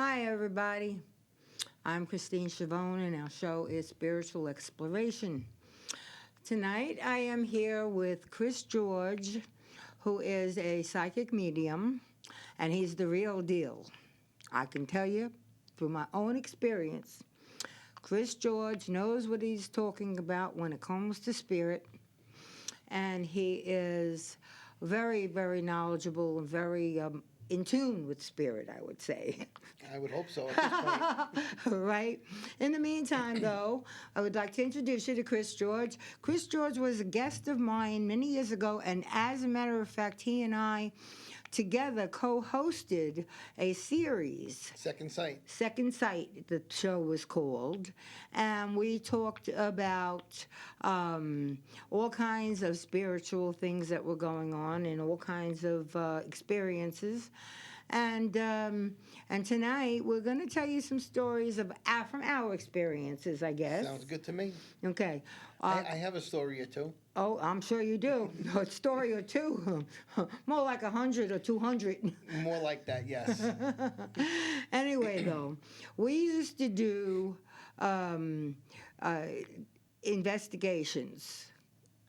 Hi, everybody. I'm Christine Schiavone, and our show is Spiritual Exploration. Tonight, I am here with Chris George, who is a psychic medium, and he's the real deal. I can tell you through my own experience, Chris George knows what he's talking about when it comes to spirit, and he is very, very knowledgeable and very in tune with spirit, I would say. I would hope so at this point. Right. In the meantime, though, I would like to introduce you to Chris George. Chris George was a guest of mine many years ago, and as a matter of fact, he and I together co-hosted a series. Second Sight. Second Sight, the show was called, and we talked about all kinds of spiritual things that were going on and all kinds of experiences. And tonight we're going to tell you some stories from our experiences, I guess. Sounds good to me. Okay. I have a story or two. Oh, I'm sure you do. A story or two. More like 100 or 200. More like that, yes. Anyway, though, we used to do investigations,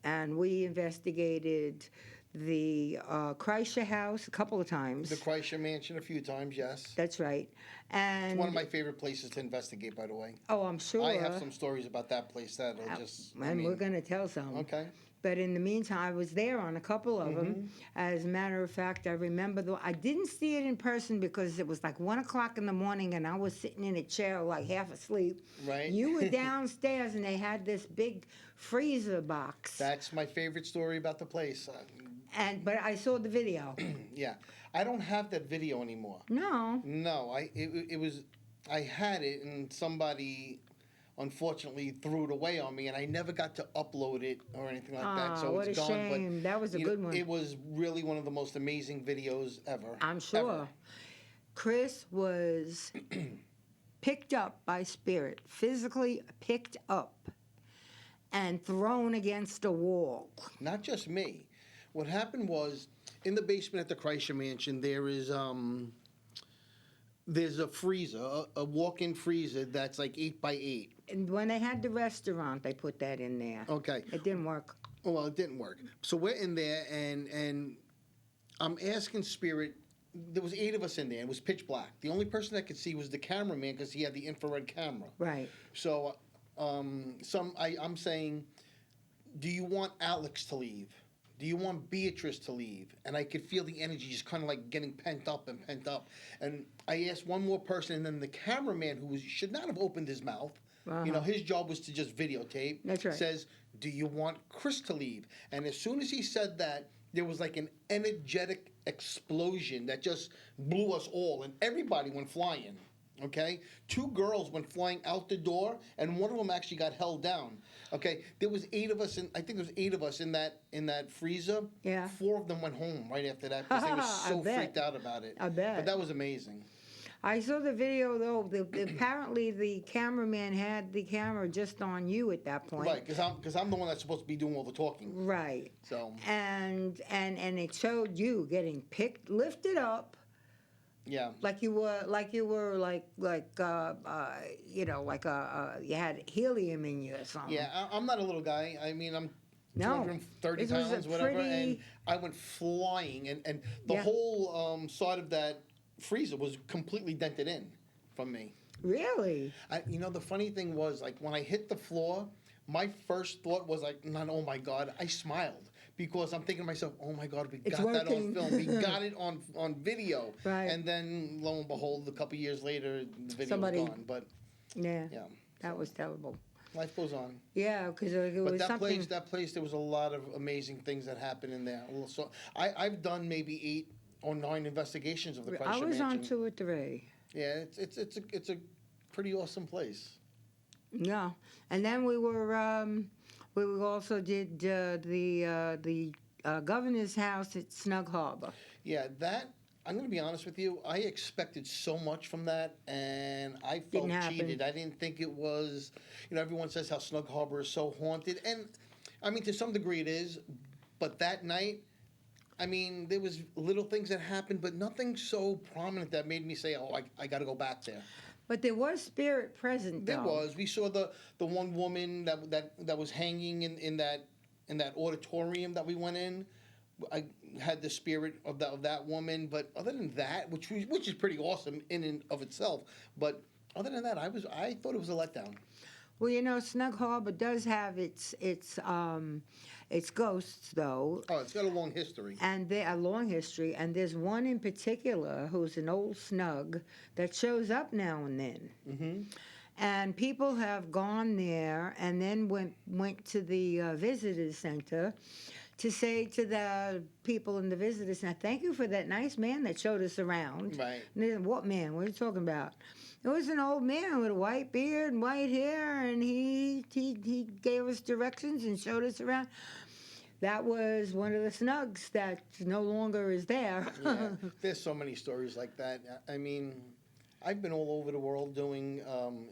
and we investigated the Kreischer house a couple of times. The Kreischer mansion a few times, yes. That's right. And It's one of my favorite places to investigate, by the way. oh, I'm sure. I have some stories about that place that'll just... And we're going to tell some. Okay. But in the meantime, I was there on a couple of them. As a matter of fact, I remember, I didn't see it in person because it was like 1 o'clock in the morning and I was sitting in a chair like half asleep. Right. You were downstairs and they had this big freezer box. That's my favorite story about the place. But I saw the video. Yeah. I don't have that video anymore. No. No, I had it and somebody unfortunately threw it away on me, and I never got to upload it or anything like that. So what it's a gone. shame. But That was a good one. It was really one of the most amazing videos ever. I'm sure. Ever. Chris was picked up by spirit, physically picked up and thrown against a wall. Not just me. What happened was, in the basement at the Kreischer Mansion, there's a freezer, a walk-in freezer that's like 8x8. And when they had the restaurant, they put that in there. Okay. It didn't work. Well, it didn't work. So we're in there, and I'm asking Spirit. There was 8 of us in there. It was pitch black. The only person that could see was the cameraman because he had the infrared camera. Right. So I'm saying, do you want Alex to leave? Do you want Beatrice to leave? And I could feel the energy just kind of like getting pent up. And I asked one more person, and then the cameraman, who should not have opened his mouth, his job was to just videotape. That's right. Says, do you want Chris to leave? And as soon as he said that, there was like an energetic explosion that just blew us all, and everybody went flying. Okay, 2 girls went flying out the door, and one of them actually got held down. Okay, there was 8 of us, I think there was 8 of us in that freezer. Yeah. 4 of them went home right after that because they were so freaked out about it. I bet. But that was amazing. I saw the video, though. Apparently, the cameraman had the camera just on you at that point. Right, because I'm the one that's supposed to be doing all the talking. Right. So. And it showed you getting lifted up. Yeah. Like you were you had helium in you or something. Yeah, I'm not a little guy. I mean, I'm No. 230 This was pounds, a whatever, pretty- and I went flying, and the Yeah. whole side of that freezer was completely dented in from me. Really? The funny thing was, like, when I hit the floor, my first thought was like, not, oh my God, I smiled. Because I'm thinking to myself, oh my God, we It's got that working. on film. We got it on video. Right. And then, lo and behold, a couple years later, the video Somebody- was gone. But, Yeah. yeah. That was terrible. Life goes on. Yeah, because it But was that something. place, there was a lot of amazing things that happened in there. So I've done maybe 8 or 9 investigations of the Kreischer I was Mansion. on 2 or 3. Yeah, it's a pretty awesome place. Yeah, and then we also did the governor's house at Snug Harbor. Yeah, that, I'm going to be honest with you, I expected so much from that, and I felt Didn't happen. cheated. I didn't think it was, everyone says how Snug Harbor is so haunted, and I mean, to some degree it is, but that night, I mean, there was little things that happened, but nothing so prominent that made me say, "Oh, I got to go back there." But there was spirit present, There though. was. We saw the one woman that was hanging in that auditorium that we went in. I had the spirit of that woman, but other than that, which is pretty awesome in and of itself, but other than that, I thought it was a letdown. Well, Snug Harbor does have its ghosts, though, Oh, it's got a long history. and they a long history. And there's one in particular who's an old snug that shows up now and then. Mm-hmm. And people have gone there and then went to the visitor center to say to the people in the visitor center, "Thank you for that nice man that showed us around." Right. And they said, "What man? What are you talking about?" It was an old man with a white beard and white hair, and he gave us directions and showed us around. That was one of the snugs that no longer is there. Yeah. There's so many stories like that. I mean, I've been all over the world doing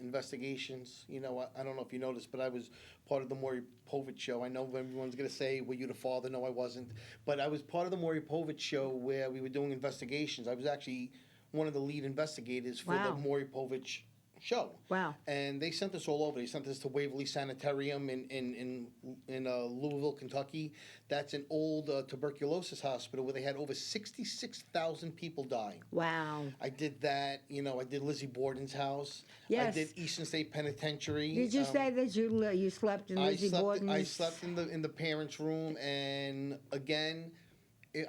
investigations. I don't know if you noticed, but I was part of the Maury Povich show. I know everyone's going to say, "Were you the father?" No, I wasn't. But I was part of the Maury Povich show where we were doing investigations. I was actually one of the lead investigators for Wow. the Maury Povich show. Wow. And they sent us all over. They sent us to Waverly Sanitarium in Louisville, Kentucky. That's an old tuberculosis hospital where they had over 66,000 people die. Wow. I did that. I did Lizzie Borden's house. Yes. I did Eastern State Penitentiary. Did you say that you slept in Lizzie Borden's? I slept in the parents' room, and again,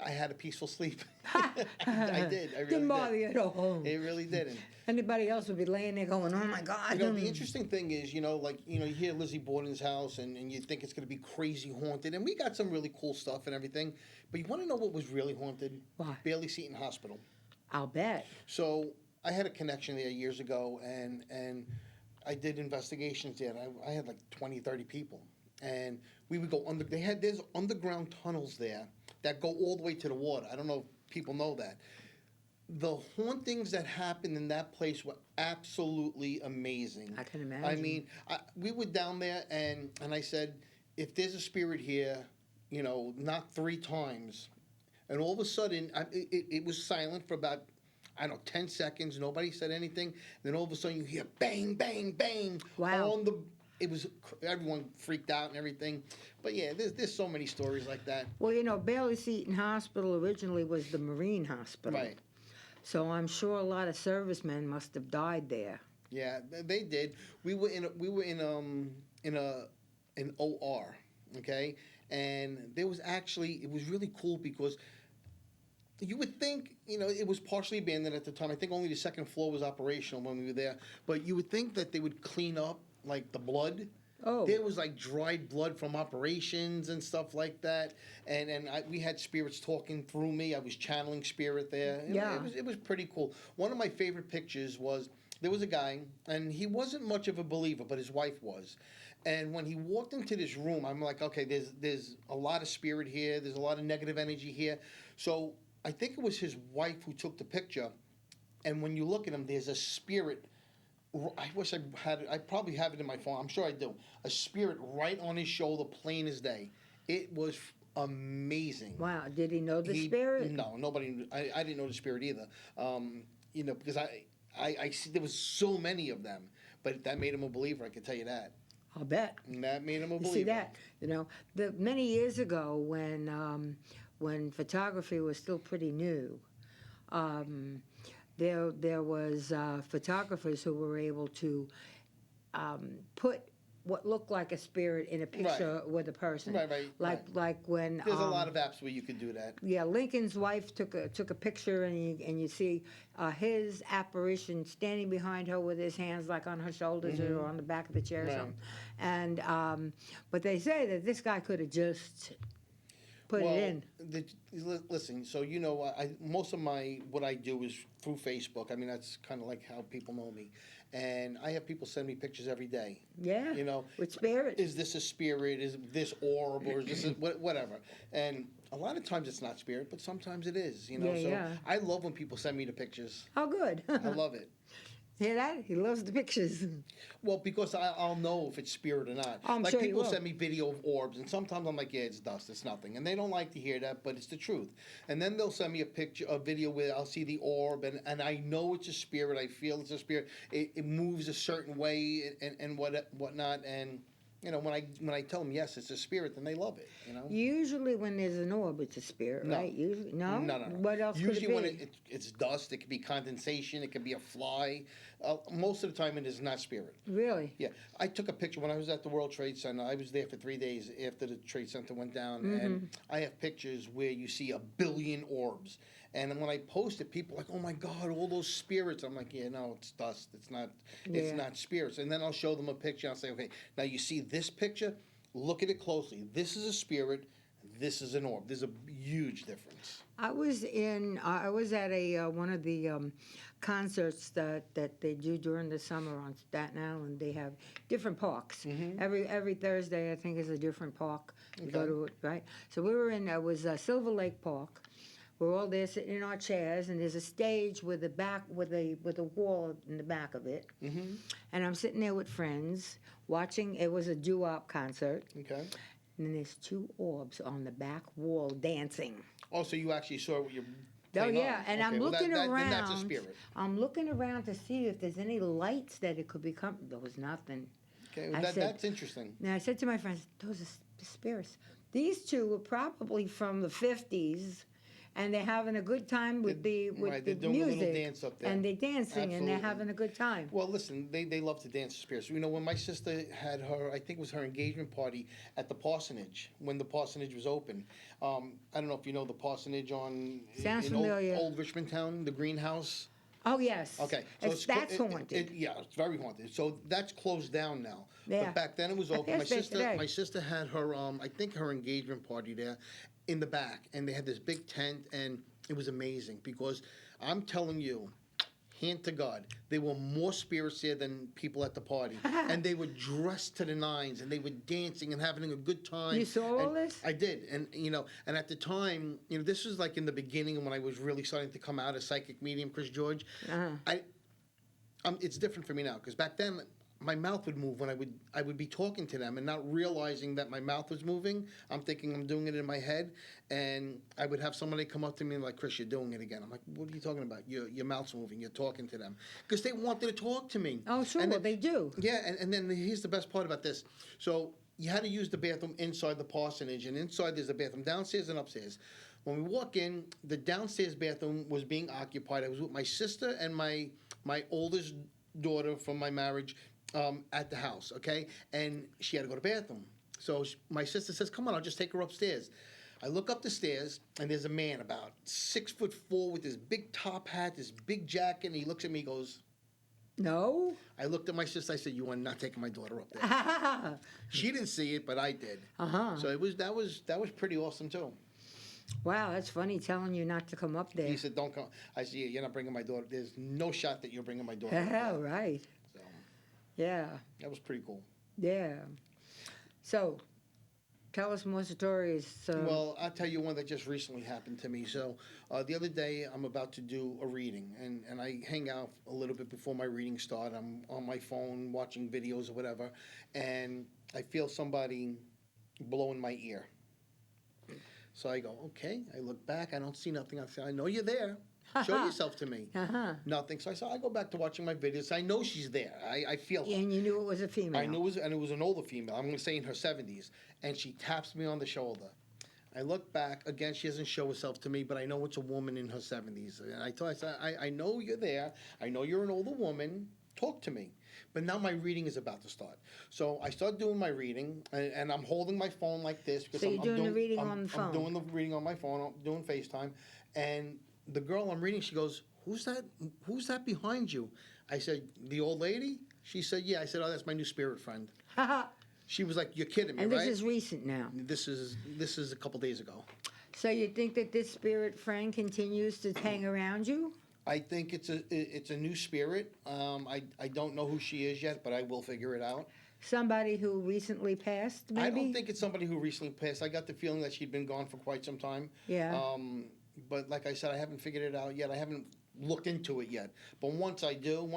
I had a peaceful sleep. I did. I really Didn't bother did. you at all. It really didn't. Anybody else would be laying there going, "Oh my God." The interesting thing is, you hear Lizzie Borden's house and you think it's going to be crazy haunted. And we got some really cool stuff and everything. But you want to know what was really haunted? What? Bailey Seton Hospital. I'll bet. So I had a connection there years ago, and I did investigations there. And I had like 20, 30 people. And we would go under. There's underground tunnels there that go all the way to the water. I don't know if people know that. The hauntings that happened in that place were absolutely amazing. I can imagine. I mean, we were down there, and I said, if there's a spirit here, knock 3 times. And all of a sudden, it was silent for about, 10 seconds. Nobody said anything. Then all of a sudden, you hear bang, bang, bang. Wow. Everyone freaked out and everything. But yeah, there's so many stories like that. Well, Bailey Seton Hospital originally was the Marine Hospital. Right. So I'm sure a lot of servicemen must have died there. Yeah, they did. We were in an OR, okay, and there was it was really cool because you would think, it was partially abandoned at the time. I think only the second floor was operational when we were there. But you would think that they would clean up like the blood. Oh. There was like dried blood from operations and stuff like that, and we had spirits talking through me. I was channeling spirit there. Yeah. It was pretty cool. One of my favorite pictures was there was a guy, and he wasn't much of a believer, but his wife was. And when he walked into this room, I'm like, okay, there's a lot of spirit here. There's a lot of negative energy here. So I think it was his wife who took the picture, and when you look at him, there's a spirit. I wish I had it. I probably have it in my phone. I'm sure I do. A spirit right on his shoulder, plain as day. It was amazing. Wow. Did he know the spirit? No, nobody. I didn't know the spirit either. Because I see there was so many of them, but that made him a believer. I can tell you that. I'll bet. And that made him a You believer. see that? Many years ago when photography was still pretty new, there was photographers who were able to put what looked like a spirit in a picture with a person. Right. Like when There's a lot of apps where you could do that. yeah, Lincoln's wife took a picture, and you see his apparition standing behind her with his hands like on her shoulders or on the back of the chair or Right. something. And but they say that this guy could have just put it in. Listen, so most of what I do is through Facebook. I mean, that's kind of like how people know me. And I have people send me pictures every day. Yeah, with spirit. Is this a spirit? Is this orb? Or is this whatever? And a lot of times it's not spirit, but sometimes it is. Yeah, so yeah. I love when people send me the pictures. Oh, good. I love it. Hear that? He loves the pictures. Well, because I'll know if it's spirit or not. I'm Like sure you people will. send me video of orbs, and sometimes I'm like, yeah, it's dust, it's nothing, and they don't like to hear that, but it's the truth. And then they'll send me a video where I'll see the orb, and I know it's a spirit. I feel it's a spirit. It moves a certain way, and whatnot. And you know, when I tell them yes, it's a spirit, then they love it. You know. Usually when there's an orb, it's a spirit, No. right? Usually, no? No. What else Usually could when it be? it's dust, it could be condensation, it could be a fly. Most of the time, it is not spirit. Really? Yeah, I took a picture when I was at the World Trade Center. I was there for 3 days after the Trade Center went down, and I have pictures where you see 1 billion orbs. And when I post it, people are like, "Oh my God, all those spirits!" I'm like, "Yeah, no, it's dust. It's not. It's Yeah. not spirits." And then I'll show them a picture. I'll say, "Okay, now you see this picture. Look at it closely. This is a spirit. This is an orb. There's a huge difference." I was at a one of the concerts that they do during the summer on Staten Island. They have different parks. Every Thursday, I think, is a different park. You go Okay. to it, right? So we were in. It was Silver Lake Park. We're all there sitting in our chairs, and there's a stage with a wall in the back of it. And I'm sitting there with friends watching. It was a doo-wop concert, Okay. and then there's 2 orbs on the back wall dancing. Oh, so you actually saw what you're. Oh playing yeah, on. and Okay, I'm well, looking around. Then that's a spirit. I'm looking around to see if there's any lights that it could become. There was nothing. Okay, I said- that's interesting. And I said to my friends, "Those are the spirits." These 2 were probably from the '50s, and they're having a good time with the Right, they're doing a music. little dance up there. And they're dancing, and they're Absolutely. having a good time. Well, listen, they love to dance to spirits. You know, when my sister had her, I think it was her engagement party at the parsonage, when the parsonage was open. I don't know if you know the parsonage Sounds in familiar. Old Richmond Town, the greenhouse. Oh yes. Okay, That's haunted. yeah, it's very haunted. So that's closed down now. Yeah. But back then it was I open. passed there today. My sister had her, I think her engagement party there, in the back, and they had this big tent, and it was amazing because I'm telling you, hand to God, there were more spirits there than people at the party, and they were dressed to the nines, and they were dancing and having a good time. You saw all And this? I did, and and at the time, this was like in the beginning when I was really starting to come out as psychic medium, Chris George. It's different for me now because back then my mouth would move when I would be talking to them and not realizing that my mouth was moving. I'm thinking I'm doing it in my head, and I would have somebody come up to me and like, "Chris, you're doing it again." I'm like, "What are you talking about? Your mouth's moving. You're talking to them," because they wanted to talk to me. Oh sure, And then- they do. Yeah, and then here's the best part about this. So you had to use the bathroom inside the parsonage, and inside there's a bathroom downstairs and upstairs. When we walk in, the downstairs bathroom was being occupied. I was with my sister and my oldest daughter from my marriage at the house, okay? And she had to go to the bathroom. So my sister says, "Come on, I'll just take her upstairs." I look up the stairs, and there's a man about 6'4" with this big top hat, this big jacket, and he looks at me and goes, No. I looked at my sister, I said, "You are not taking my daughter up there." She didn't see it, but I did. So that was pretty awesome too. Wow, that's funny telling you not to come up there. He said, "Don't come." I said, "You're not bringing my daughter. There's no shot that you're bringing my daughter up Yeah, there." right. So Yeah, that was pretty cool. yeah. So, tell us more stories. Well, I'll tell you one that just recently happened to me. So the other day, I'm about to do a reading, and I hang out a little bit before my reading start. I'm on my phone watching videos or whatever, and I feel somebody blowing my ear. So I go, okay. I look back. I don't see nothing. I say, "I know you're there. Show yourself to me." Nothing. So I go back to watching my videos. I know she's there. I feel her. And you knew it was a female. I knew it was an older female. I'm going to say in her 70s. And she taps me on the shoulder. I look back. Again, she doesn't show herself to me, but I know it's a woman in her 70s. And I said, I know you're there. I know you're an older woman. Talk to me. But now my reading is about to start. So I start doing my reading, and I'm holding my phone like this. Because So you're doing the reading on the I'm phone? doing the reading on my phone. I'm doing FaceTime. And the girl I'm reading, she goes, Who's that behind you?" I said, "The old lady?" She said, "Yeah." I said, "Oh, that's my new spirit friend." She was like, "You're kidding me, And right?" this is recent now. This is a couple days ago. So you think that this spirit friend continues to hang around you? I think it's a new spirit. I don't know who she is yet, but I will figure it out. Somebody who recently passed, maybe? I don't think it's somebody who recently passed. I got the feeling that she'd been gone for quite some time. Yeah. But like I said, I haven't figured it out yet. I haven't looked into it yet. But once I do,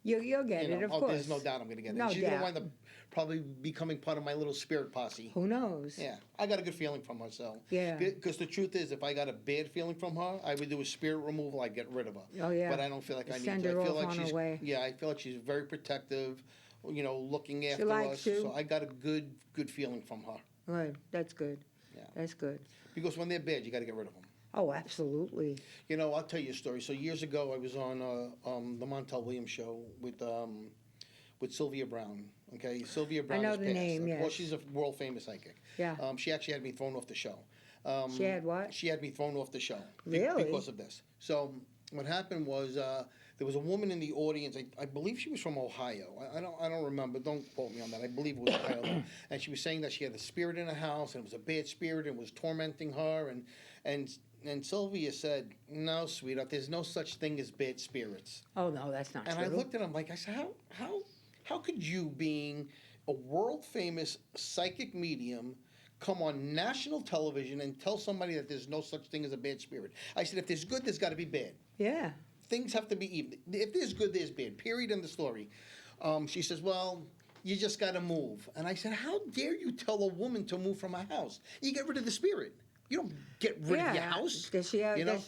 You'll get it, of course. there's no doubt I'm going to get it. No And she's going to doubt. wind up probably becoming part of my little spirit posse. Who knows? Yeah, I got a good feeling from her. So Yeah. because the truth is, if I got a bad feeling from her, I would do a spirit removal. I'd get rid of her. Oh, yeah. But I don't feel like I need Send to. her I feel off like on her she's way. yeah. I feel like she's very protective. Looking after likes us. you. So I got a good feeling from her. Right. That's good. Yeah. That's good. Because when they're bad, you got to get rid of them. Oh, absolutely. I'll tell you a story. So years ago, I was on the Montel Williams show with Sylvia Brown. Okay, Sylvia Brown. know has the passed. name, Well, yes. she's a world famous psychic. Yeah. She actually had me thrown off the show. She had what? She had me thrown off the show. Really? Because of this. So what happened was there was a woman in the audience. I believe she was from Ohio. I don't remember. Don't quote me on that. I believe it was Ohio. Though. And she was saying that she had a spirit in the house and it was a bad spirit and was tormenting her. And Sylvia said, "No, sweetheart, there's no such thing as bad spirits." Oh, no, that's not And true. I looked at him like I said, how could you, being a world famous psychic medium, come on national television and tell somebody that there's no such thing as a bad spirit? I said, if there's good, there's got to be bad. Yeah. Things have to be even. If there's good, there's bad. Period. In the story. She says, well, you just got to move. And I said, how dare you tell a woman to move from a house? You get rid of the spirit. You don't get rid of your house. Does she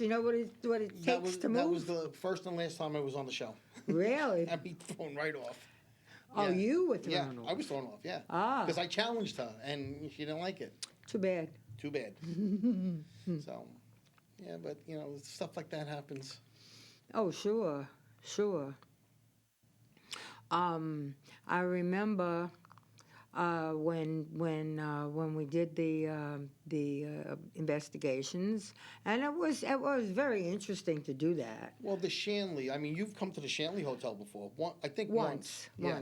know what it takes to move? That was the first and last time I was on the show. Really? I'd be thrown right off. Oh, Yeah. you were thrown off. I was thrown off, yeah. Ah. Because I challenged her, and she didn't like it. Too bad. Too bad. So, yeah, but, stuff like that happens. Oh, sure. I remember when we did the investigations, and it was very interesting to do that. Well, the Shanley, I mean, you've come to the Shanley Hotel before. I think Once. Yeah.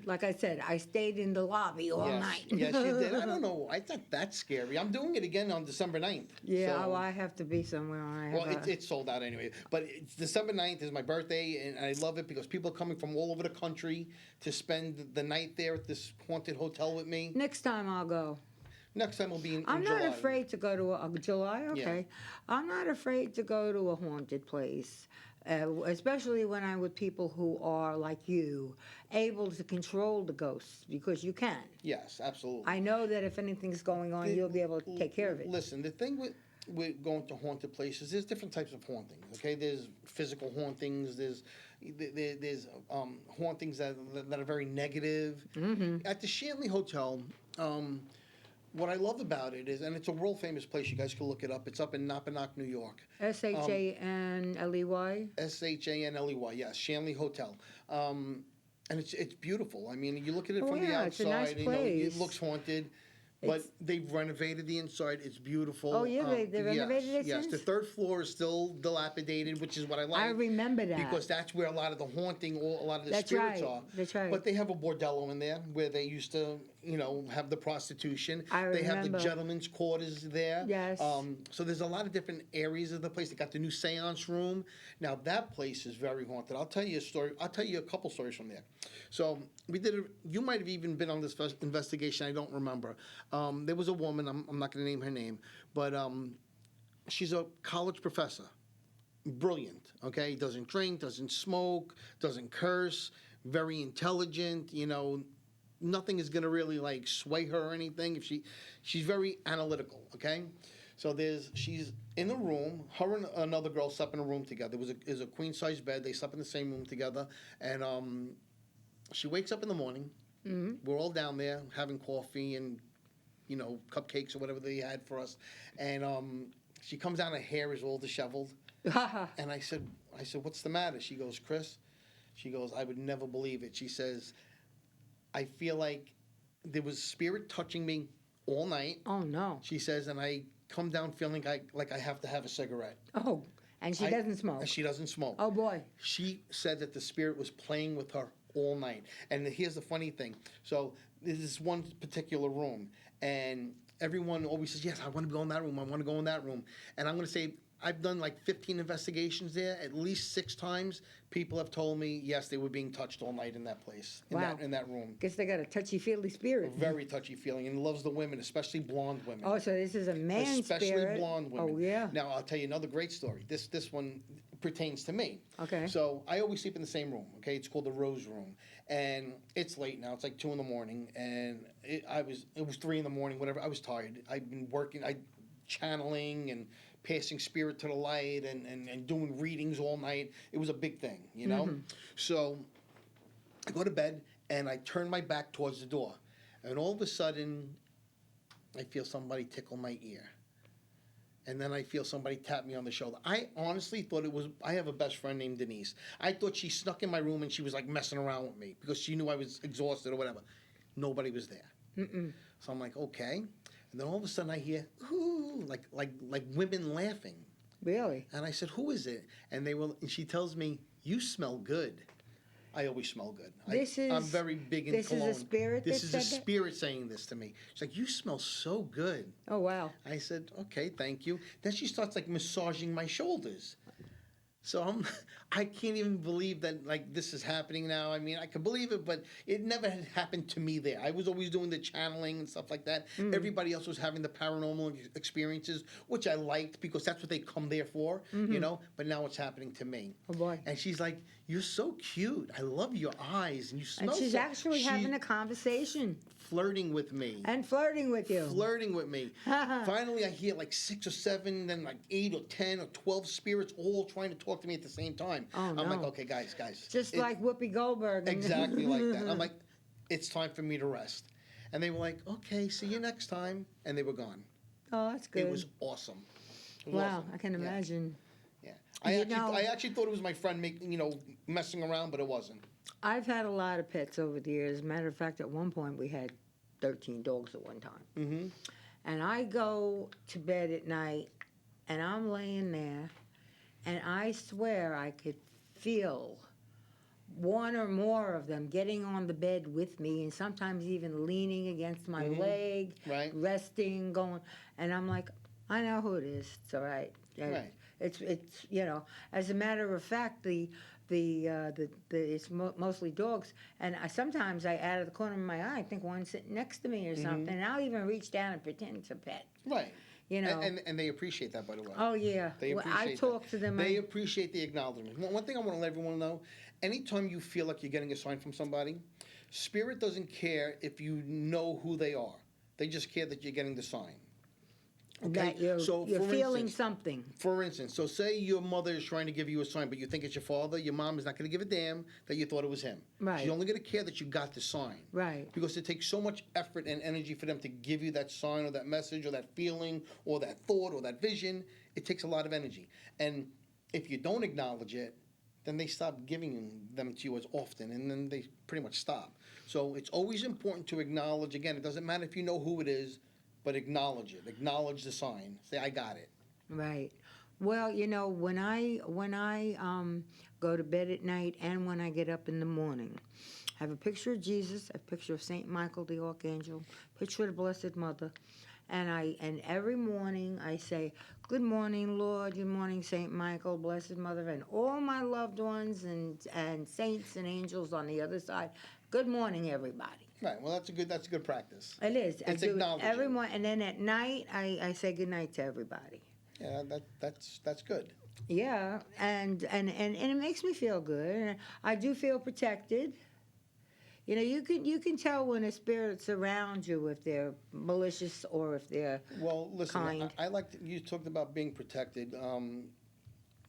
Like I said, I stayed in the lobby all night. Yes, you did. I don't know. I thought that's scary. I'm doing it again on December 9th. Yeah, so- I have to be somewhere. It's sold out anyway. But it's December 9th is my birthday, and I love it because people are coming from all over the country to spend the night there at this haunted hotel with me. Next time I'll go. Next time will be in I'm July. not afraid to go to a July. Okay, I'm not afraid to go to a haunted place, especially when I'm with people who are like you, able to control the ghosts because you can. Yes, absolutely. I know that if anything's going on, you'll be able to take care of it. Listen, the thing with going to haunted places, there's different types of hauntings. Okay, there's physical hauntings. There's hauntings that are very negative. Mm-hmm. At the Shanley Hotel, what I love about it is, and it's a world famous place. You guys can look it up. It's up in Napanoch, New York. Shanley. Shanley, yes, Shanley Hotel. And it's beautiful. I mean, you look at it from the yeah, outside, it's a nice it place. looks haunted. But they've renovated the inside. It's beautiful. Oh, yeah, they renovated it Yes, since? the third floor is still dilapidated, which is what I like. I remember that. Because that's where a lot of the haunting, a lot of the That's spirits right, are. that's right. But they have a bordello in there where they used to, have the prostitution. I They have the remember. gentlemen's quarters there. Yes. So there's a lot of different areas of the place. They got the new seance room. Now, that place is very haunted. I'll tell you a story. I'll tell you a couple stories from there. So we did you might have even been on this investigation. I don't remember. There was a woman, I'm not going to name her name, but she's a college professor. Brilliant, okay? Doesn't drink, doesn't smoke, doesn't curse, very intelligent, nothing is going to really like sway her or anything. If she's very analytical, okay? So she's in a room. Her and another girl slept in a room together. It was a queen size bed. They slept in the same room together. And she wakes up in the morning. Mm-hmm. We're all down there having coffee and cupcakes or whatever they had for us. And she comes down. Her hair is all disheveled. And I said, what's the matter? She goes, Chris. She goes, I would never believe it. She says, I feel like there was spirit touching me all night. Oh, no. She says, and I come down feeling like I have to have a cigarette. Oh, and she doesn't smoke. She doesn't smoke. Oh, boy. She said that the spirit was playing with her all night. And here's the funny thing. So there's this one particular room, and everyone always says, yes, I want to go in that room. I want to go in that room. And I'm going to say, I've done like 15 investigations there. At least 6 times, people have told me, yes, they were being touched all night in that place, in that room. Guess they got a touchy-feely spirit. Very touchy feeling, and loves the women, especially blonde women. Oh, so this is a man especially spirit. blonde women. Oh, yeah. Now, I'll tell you another great story. This one, pertains to me. Okay. So I always sleep in the same room. Okay, it's called the Rose Room, and it's late now. It's like 2 in the morning, and it was 3 in the morning. Whatever. I was tired. I've been working. I channeling and passing spirit to the light and doing readings all night. It was a big thing, you know. So I go to bed and I turn my back towards the door, and all of a sudden, I feel somebody tickle my ear. And then I feel somebody tap me on the shoulder. I honestly thought it was, I have a best friend named Denise. I thought she snuck in my room and she was like messing around with me because she knew I was exhausted or whatever. Nobody was there. So I'm like, okay. And then all of a sudden I hear, ooh, like women laughing. Really? And I said, who is it? And she tells me, you smell good. I always smell good. I'm very big in cologne. This is a spirit This that is a said that? spirit saying this to me. She's like, you smell so good. Oh, wow. I said, okay, thank you. Then she starts like massaging my shoulders. So I can't even believe that like this is happening now. I mean, I could believe it, but it never had happened to me there. I was always doing the channeling and stuff like that. Everybody else was having the paranormal experiences, which I liked because that's what they come there for, you know. But now it's happening to me. Oh, boy. And she's like, "You're so cute. I love your eyes, and you smell." And she's so. actually having a conversation. Flirting with me. And flirting with you. Flirting with me. Finally, I hear like 6 or 7, then like 8 or 10 or 12 spirits all trying to talk to me at the same time. Oh, I'm like, no. okay, guys. Just like Whoopi Goldberg. Exactly like that. I'm like, it's time for me to rest. And they were like, okay, see you next time. And they were gone. Oh, that's good. It was awesome. It was Wow, awesome. I can imagine. Yeah. You know- I actually thought it was my friend messing around, but it wasn't. I've had a lot of pets over the years. As a matter of fact, at one point we had 13 dogs at one time. Mm-hmm. And I go to bed at night, and I'm laying there, and I swear I could feel one or more of them getting on the bed with me, and sometimes even leaning against my leg, Right. resting, going. And I'm like, I know who it is. It's all right. Right. It's As a matter of fact, it's mostly dogs, and sometimes out of the corner of my eye, I think one's sitting next to me or something, and I'll even reach down and pretend it's a pet. Right. You know. And they appreciate that, by the way. Oh yeah. They Well, appreciate I talk to them. They appreciate the acknowledgement. One thing I want to let everyone know, anytime you feel like you're getting a sign from somebody, Spirit doesn't care if you know who they are. They just care that you're getting the sign. Okay? That you're for feeling instance, something. For instance, so say your mother is trying to give you a sign, but you think it's your father, your mom is not going to give a damn that you thought it was him. Right. She's only going to care that you got the sign. Right. Because it takes so much effort and energy for them to give you that sign or that message or that feeling or that thought or that vision. It takes a lot of energy. And if you don't acknowledge it, then they stop giving them to you as often, and then they pretty much stop. So it's always important to acknowledge. Again, it doesn't matter if you know who it is, but acknowledge it. Acknowledge the sign. Say, I got it. Right. Well, when I go to bed at night and when I get up in the morning, I have a picture of Jesus, a picture of Saint Michael the Archangel, picture of the Blessed Mother, and every morning I say, "Good morning, Lord. Good morning, Saint Michael, Blessed Mother, and all my loved ones and saints and angels on the other side. Good morning, everybody." Right. Well, that's a good practice. It is. It's I do it acknowledging. every morning, and then at night I say good night to everybody. Yeah, that's good. Yeah, and it makes me feel good. And I do feel protected. You can tell when a spirit's around you if they're malicious or if they're Well, listen, kind. I like you talked about being protected.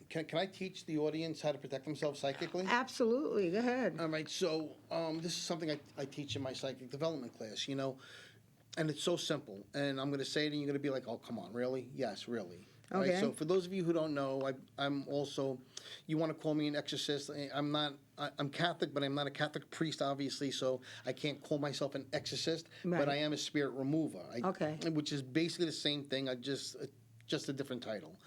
Can I teach the audience how to protect themselves psychically? Absolutely. Go ahead. All right, so this is something I teach in my psychic development class, and it's so simple. And I'm going to say it, and you're going to be like, "Oh, come on, really?" Yes, really. All Okay. right, so for those of you who don't know, I'm also, you want to call me an exorcist. I'm Catholic, but I'm not a Catholic priest, obviously, so I can't call myself an exorcist. Right. But I am a spirit remover. Okay. Which is basically the same thing. Just a different title.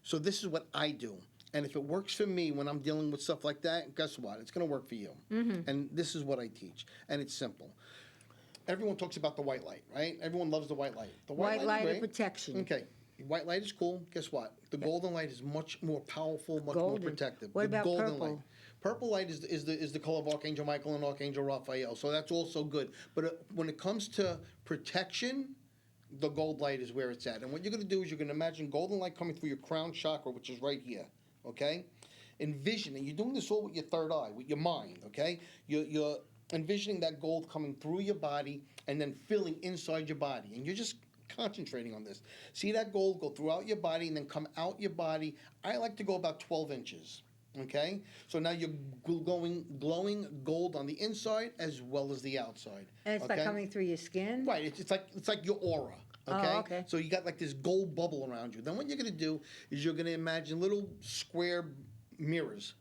So this is what I do. And if it works for me when I'm dealing with stuff like that, guess what? It's going to work for you. Mm-hmm. And this is what I teach. And it's simple. Everyone talks about the white light, right? Everyone loves the white light. The White light is of great. protection. Okay. White light is cool. Guess what? The golden light is much more powerful, much more Golden. protective. What the about golden purple? light. Purple light is the color of Archangel Michael and Archangel Raphael. So that's also good. But when it comes to protection, the gold light is where it's at. And what you're going to do is you're going to imagine golden light coming through your crown chakra, which is right here. okay? Envisioning, you're doing this all with your third eye, with your mind, okay? You're envisioning that gold coming through your body and then filling inside your body. And you're just concentrating on this. See that gold go throughout your body and then come out your body. I like to go about 12 inches. Okay, so now you're glowing gold on the inside as well as the outside. And it's okay? like coming through your skin? Right. It's like your aura. Okay? Oh, okay. So you got like this gold bubble around you. Then what you're going to do is you're going to imagine little square mirrors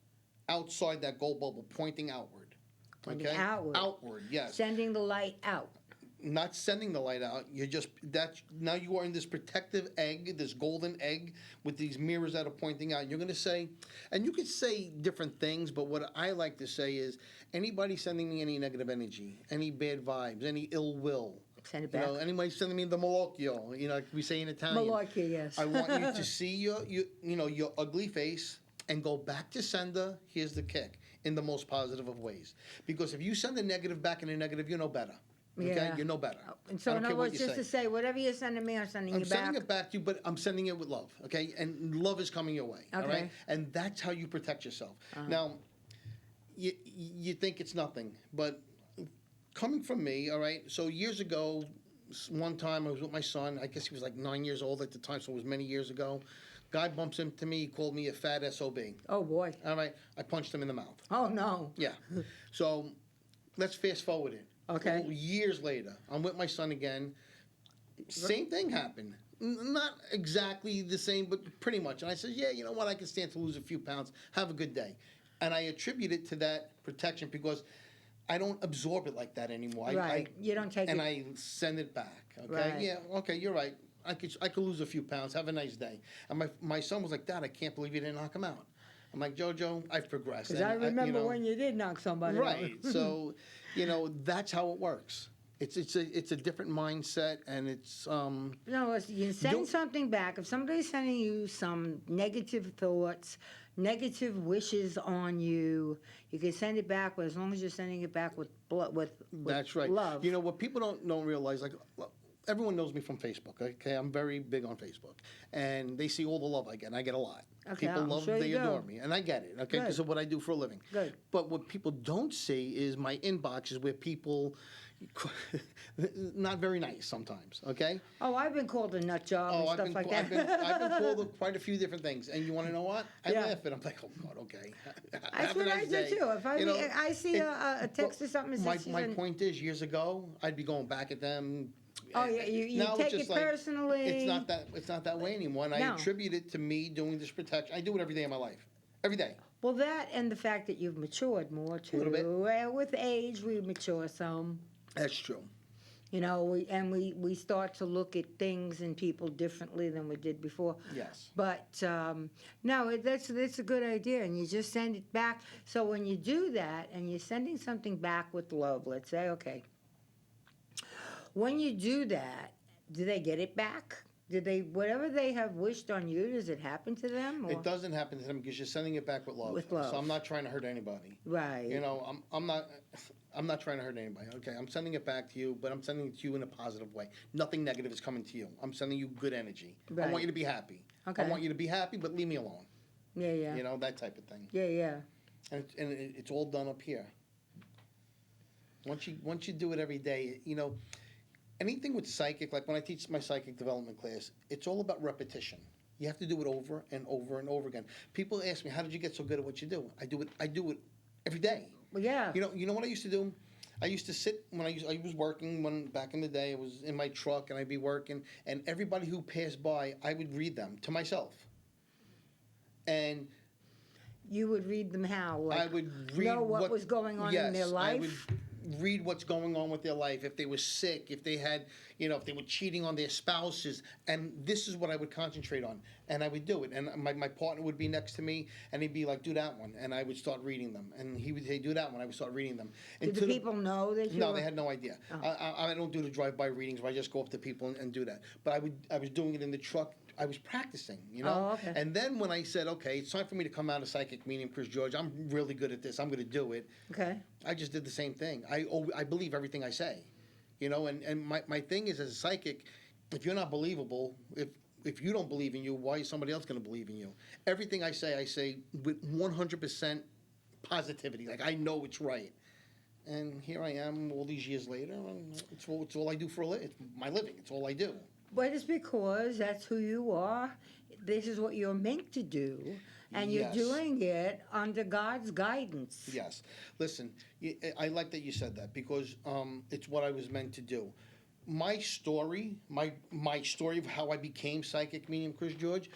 outside that gold bubble pointing outward. Pointing outward. Outward, yes. Sending the light out. Not sending the light out. You're just now you are in this protective egg, this golden egg with these mirrors that are pointing out. You're going to say, and you could say different things, but what I like to say is anybody sending me any negative energy, any bad vibes, any ill will. Send it back. Anybody sending me the malocchio, like we say in Italian. Malocchio, yes. I want you to see your ugly face and go back to sender. Here's the kick in the most positive of ways. Because if you send a negative back in a negative, you know better. Okay, Yeah. you know better. And so I don't in care other what words, you just say. to say, whatever you're sending me, I'm sending I'm you back. sending it back to you, but I'm sending it with love, okay? And love is coming your way, all Okay. right? And that's how you protect yourself. Now, you think it's nothing, but coming from me, all right? So years ago, one time I was with my son. I guess he was like 9 years old at the time, so it was many years ago. Guy bumps into me. He called me a fat SOB. Oh, boy. All right? I punched him in the mouth. Oh, no. Yeah. So let's fast forward it. Okay. Years later, I'm with my son again. Same thing happened. Not exactly the same, but pretty much. And I said, yeah, you know what? I can stand to lose a few pounds. Have a good day. And I attribute it to that protection because I don't absorb it like that anymore. Right. You don't take and it. I send it back. Okay. Right. Yeah. Okay. You're right. I could lose a few pounds. Have a nice day. And my son was like, Dad, I can't believe you didn't knock him out. I'm like, Jojo, I've progressed. Because I And remember when you did knock somebody right. out. So, that's how it works. It's a different mindset, and it's No, you send Don't- something back. If somebody's sending you some negative thoughts, negative wishes on you, you can send it back. But as long as you're sending it back with that's right. love. What people don't realize, like, everyone knows me from Facebook. Okay, I'm very big on Facebook, and they see all the love I get. And I get a lot. Okay, People I'm love, sure they you do. adore me, and I get it. Okay, Good. because of what I do for a living. Good. But what people don't see is my inbox is where people not very nice sometimes. Okay. Oh, I've been called a nut job and stuff like that. I've been called quite a few different things, and you want to know what? I Yeah. laugh, and I'm like, oh God, okay. That's Have a what I nice do day. too. If I see a text or something, My that says, point is, years ago, I'd be going back at them. oh yeah, you Now it's take just it like, personally. It's not that way anymore, and I No. attribute it to me doing this protection. I do it every day of my life, every day. Well, that and the fact that you've matured more too. little bit. Well, with age, we mature some. That's true. We start to look at things and people differently than we did before. Yes. But no, that's a good idea, and you just send it back. So when you do that, and you're sending something back with love, let's say, okay. When you do that, do they get it back? Do they whatever they have wished on you? Does it happen to them? Or? It doesn't happen to them because you're sending it back with love. With love. So I'm not trying to hurt anybody. Right. I'm not trying to hurt anybody. Okay, I'm sending it back to you, but I'm sending it to you in a positive way. Nothing negative is coming to you. I'm sending you good energy. I Right. want you to be happy. Okay. I want you to be happy, but leave me alone. Yeah, yeah. That type of thing. Yeah. And it's all done up here. Once you do it every day, anything with psychic, like when I teach my psychic development class, it's all about repetition. You have to do it over and over and over again. People ask me, how did you get so good at what you do? I do it every day. Well, yeah. You know what I used to do? I used to sit when I was working back in the day. I was in my truck and I'd be working, and everybody who passed by, I would read them to myself. And You would read them how? Like, I would read know what was going on in their life? I would read what's going on with their life. If they were sick, if they had, if they were cheating on their spouses, and this is what I would concentrate on, and I would do it. And my partner would be next to me, and he'd be like, "Do that one," and I would start reading them, and he would say, "Do that one." I would start reading them. Did the people know that you No, were- they had no idea. Oh. I don't do the drive-by readings where I just go up to people and do that. But I was doing it in the truck. I was practicing, Oh, okay. And then when I said, okay, it's time for me to come out of psychic meeting, Chris George, I'm really good at this. I'm going to do it. Okay. I just did the same thing. I believe everything I say, and my thing is, as a psychic, if you're not believable, if you don't believe in you, why is somebody else going to believe in you? Everything I say with 100% positivity. Like, I know it's right. And here I am all these years later, and it's all I do for a living. It's my living. It's all I do. But it's because that's who you are. This is what you're meant to do, and you're Yes. doing it under God's guidance. Yes. Listen, I like that you said that because it's what I was meant to do. My story, my story of how I became psychic medium, Chris George,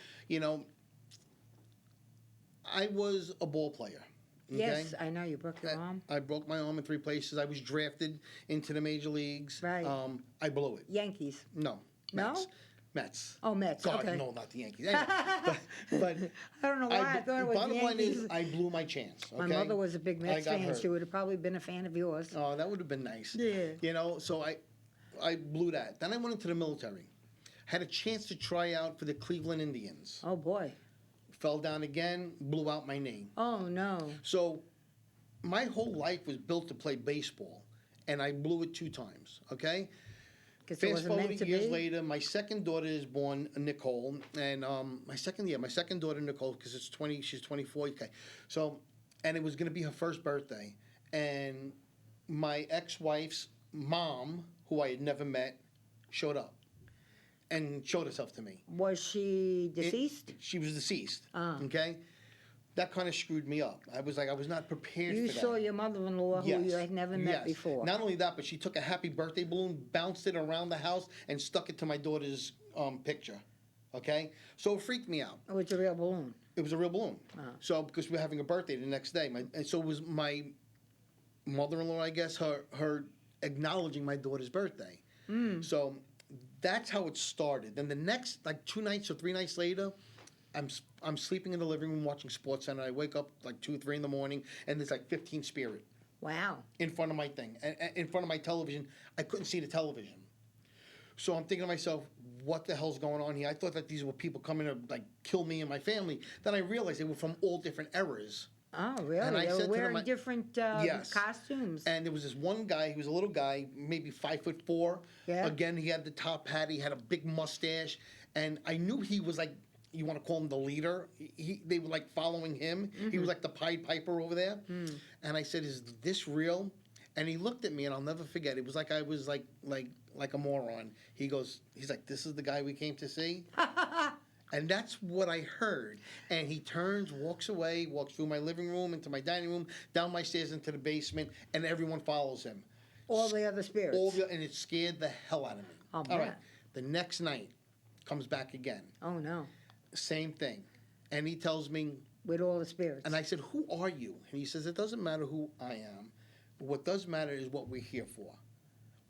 I was a ball player. Okay? Yes, I know you broke your arm. I broke my arm in 3 places. I was drafted into the major leagues. Right. I blew it. Yankees. No. No? Mets. Oh, Mets. God, okay. no, not the Yankees. Anyway, but I don't know why I thought it was bottom Yankees. line is, I blew my chance. Okay? My mother was a big Mets got fan. hurt. She would have probably been a fan of yours. Oh, that would have been nice. Yeah. So I blew that. Then I went into the military. Had a chance to try out for the Cleveland Indians. Oh boy. Fell down again, blew out my knee. Oh no. So my whole life was built to play baseball, and I blew it 2 times, okay? Guess it Fast wasn't forward meant to years be. later, my second daughter is born, Nicole, and my second daughter, Nicole, because she's 24, okay. So, and it was going to be her first birthday, and my ex-wife's mom, who I had never met, showed up and showed herself to me. Was she deceased? She was deceased, Ah. okay? That kind of screwed me up. I was not prepared You for that. saw your mother-in-law who you had never met before. Not only that, but she took a happy birthday balloon, bounced it around the house, and stuck it to my daughter's picture. Okay? So it freaked me out. Oh, it's a real balloon. It was a real balloon. Ah. So, because we were having a birthday the next day. And so it was my mother-in-law, I guess, her acknowledging my daughter's birthday. So that's how it started. Then the next, 2 nights or 3 nights later, I'm sleeping in the living room watching SportsCenter. I wake up 2, 3 in the morning, and there's 15 spirit Wow. in front of my thing, in front of my television. I couldn't see the television. So I'm thinking to myself, what the hell's going on here? I thought that these were people coming to kill me and my family. Then I realized they were from all different eras. Oh, really? And I They were said to them, wearing different Yes. costumes. And there was this one guy, he was a little guy, maybe 5'4". Yeah. Again, he had the top hat, he had a big mustache, and I knew he was you want to call him the leader. They were following him. He was like the Pied Piper over there. And I said, "Is this real?" And he looked at me, and I'll never forget. It was like I was like a moron. He's like, "This is the guy we came to see." And that's what I heard. And he turns, walks away, walks through my living room, into my dining room, down my stairs into the basement, and everyone follows him. All the other spirits. And it scared the hell out of me. Oh, All right. man. The next night, comes back again. Oh, no. Same thing. And he tells me, With all the spirits. and I said, "Who are you?" And he says, "It doesn't matter who I am. What does matter is what we're here for.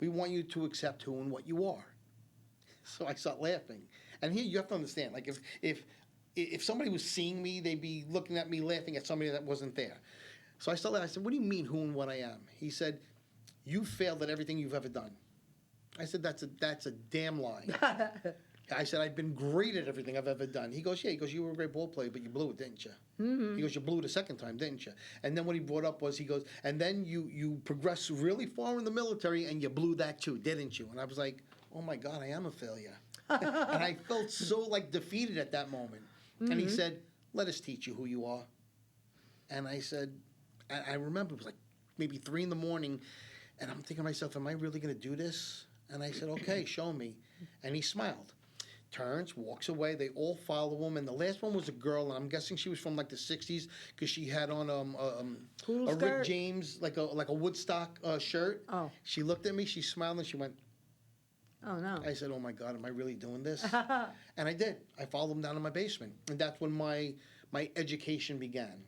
We want you to accept who and what you are." So I start laughing. And here you have to understand, if somebody was seeing me, they'd be looking at me laughing at somebody that wasn't there. So I started laughing. I said, "What do you mean who and what I am?" He said, "You failed at everything you've ever done." I said, that's a damn lie. I said, "I've been great at everything I've ever done." He goes, "Yeah." He goes, "You were a great ball player, but you blew it, didn't you?" Mm-hmm. He goes, "You blew it a second time, didn't you?" And then what he brought up was, he goes, "And then you progressed really far in the military, and you blew that too, didn't you?" And I was like, "Oh my God, I am a failure." And I felt so defeated at that moment. Mm-hmm. And he said, "Let us teach you who you are." And I said, I remember it was maybe 3 in the morning, and I'm thinking to myself, "Am I really going to do this?" And I said, "Okay, show me." And he smiled. Turns, walks away. They all follow him, and the last one was a girl, and I'm guessing she was from the '60s because she had on a Rick James like a Woodstock shirt. Oh. She looked at me, she smiled, and she went. Oh, no. I said, "Oh my God, am I really doing this?" And I did. I followed him down in my basement, and that's when my education began.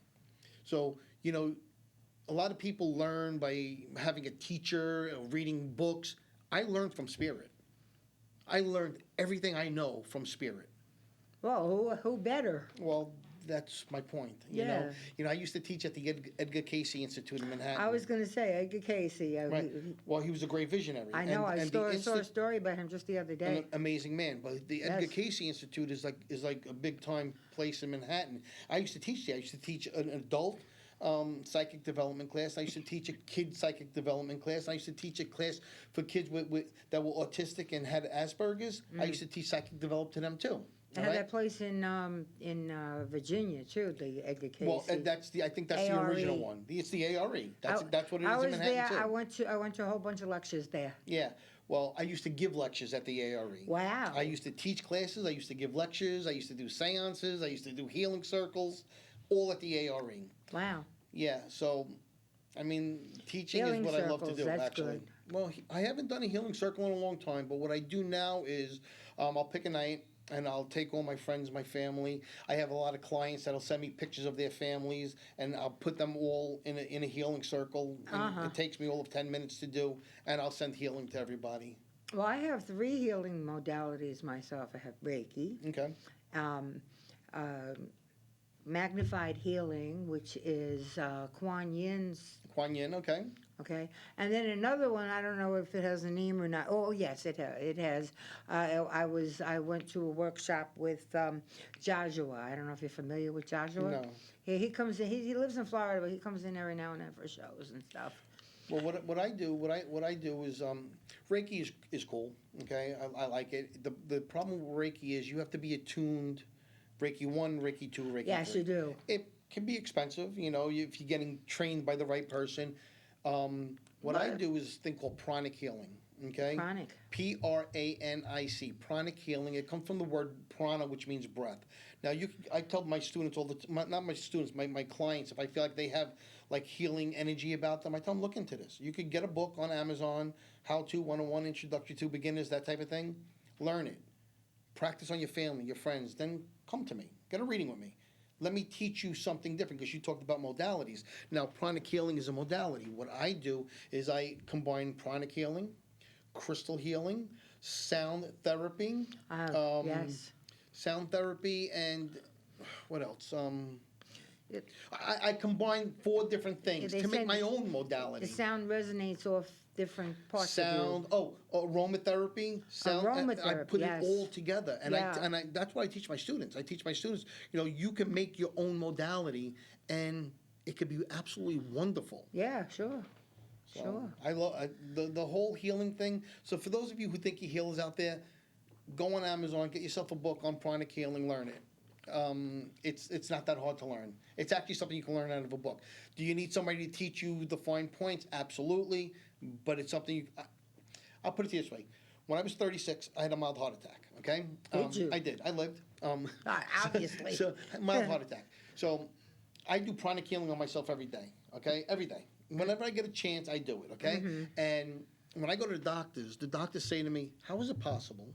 So a lot of people learn by having a teacher, reading books. I learned from spirit. I learned everything I know from spirit. Well, who better? Well, that's my point. Yeah. I used to teach at the Edgar Casey Institute in Manhattan. I was going to say, Edgar Casey. Right. Well, he was a great visionary. I know. I saw a story about him just the other day. An amazing man. But the Edgar Casey Institute is like a big time place in Manhattan. I used to teach there. I used to teach an adult psychic development class. I used to teach a kid psychic development class. I used to teach a class for kids that were autistic and had Asperger's. I used to teach psychic development to them too. They all had right? that place in Virginia too. The Edgar Casey. Well, and I think that's the ARE. original one. It's the ARE. That's what it I is in was Manhattan there. too. I went to a whole bunch of lectures there. Yeah. Well, I used to give lectures at the ARE. Wow. I used to teach classes. I used to give lectures. I used to do seances. I used to do healing circles, all at the ARE. Wow. Yeah. So, I mean, teaching Healing is what I love to circles, do. that's Actually. good. Well, I haven't done a healing circle in a long time, but what I do now is I'll pick a night. And I'll take all my friends, my family. I have a lot of clients that'll send me pictures of their families, and I'll put them all in a healing circle. And it takes me all of 10 minutes to do, and I'll send healing to everybody. Well, I have 3 healing modalities myself. I have Reiki, Okay. um, magnified healing, which is Kuan Yin's. Kuan Yin, okay. Okay, and then another one. I don't know if it has a name or not. Oh, yes, it has. I went to a workshop with Joshua. I don't know if you're familiar with Joshua. No. He comes in. He lives in Florida, but he comes in every now and then for shows and stuff. Well, what I do is Reiki is cool. Okay, I like it. The problem with Reiki is you have to be attuned. Reiki 1, Reiki 2, Reiki 3. Yes, you do. It can be expensive, if you're getting trained by the right person. What I do is a thing called pranic healing. Okay. Pranic. Pranic. Pranic healing. It comes from the word prana, which means breath. Now, I tell my students not my students, my clients, if I feel like they have like healing energy about them, I tell them, look into this. You could get a book on Amazon, How to 101, Introductory to Beginners, that type of thing. Learn it. Practice on your family, your friends. Then come to me. Get a reading with me. Let me teach you something different, because you talked about modalities. Now, pranic healing is a modality. What I do is I combine pranic healing, crystal healing, sound therapy. Yes. Sound therapy, and what else? I combine 4 different things They to make said my own modality. The sound resonates off different parts Sound, of aromatherapy, sound. I Aromatherapy, put yes. it all together, and Yeah. that's what I teach my students. I teach my students, you can make your own modality, and it could be absolutely wonderful. you. Yeah, sure. So, Sure. I love the whole healing thing. So for those of you who think you're healers out there, go on Amazon, get yourself a book on pranic healing, learn it. It's not that hard to learn. It's actually something you can learn out of a book. Do you need somebody to teach you the fine points? Absolutely, but it's something I'll put it this way. When I was 36, I had a mild heart attack, okay? Did you? I did. I lived. Obviously. So mild heart attack. So I do pranic healing on myself every day, okay? Every day. Whenever I get a chance, I do it, okay? And when I go to the doctors say to me, how is it possible?